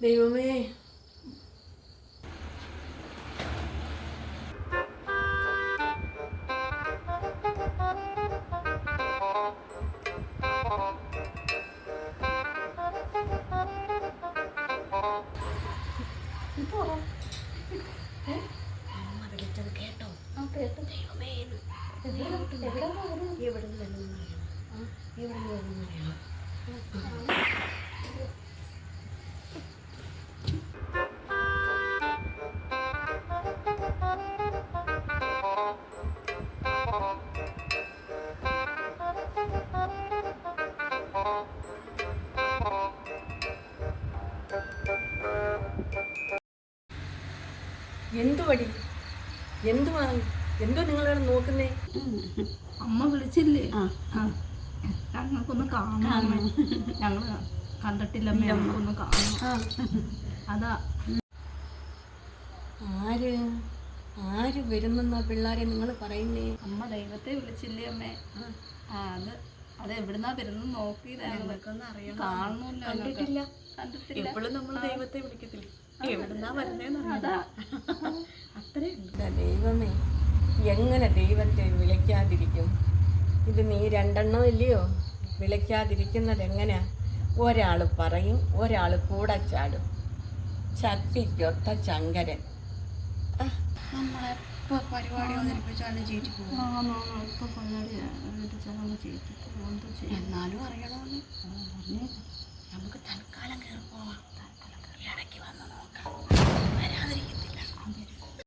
ദൈവമേ, അമ്മ വിളിച്ചത് കേട്ടോ? ദൈവമേ, എവിടെ നിന്ന് വരുന്നറിയണം. എന്തുവടി, എന്തുവാ, എന്തോ നിങ്ങളിവിടെ നോക്കുന്നേ? അമ്മ വിളിച്ചില്ലേ? ഞങ്ങൾക്കൊന്ന് കാണാം. ഞങ്ങൾ കണ്ടിട്ടില്ലമ്മേ, ഞങ്ങൾക്കൊന്ന് കാണാം. അതാ. ആര് ആര് വരുന്നെന്നാ പിള്ളേരെ നിങ്ങൾ പറയുന്നേ? അമ്മ ദൈവത്തെ വിളിച്ചില്ലേ അമ്മേ? അത് എവിടുന്നാ വരുന്നത് നോക്കിയതാണ്. കാണുന്നില്ല, കണ്ടിട്ടില്ല. എപ്പോഴും നമ്മൾ ദൈവത്തെ വിളിക്കത്തില്ല, എവിടുന്നാ വരുന്നേന്ന്. അതാ അത്രേ. ദൈവമേ, എങ്ങനെ ദൈവത്തെ വിളിക്കാതിരിക്കും? ഇത് നീ രണ്ടെണ്ണം ഇല്ലയോ? വിളിക്കാതിരിക്കുന്നത് എങ്ങനെയാ? ഒരാൾ പറയും, ഒരാൾ കൂടെ ചാടും. ചട്ടിക്കൊത്ത ചങ്കരൻ. നമ്മളെപ്പോ പരിപാടി അവതരിപ്പിച്ചാലും ചേച്ചി പോകും. എന്നാലും അറിയണമെന്ന് നമുക്ക് തൽക്കാലം കയറി പോവാം. ഇടയ്ക്ക് വന്ന് നോക്കാം, വരാതിരിക്കത്തില്ല.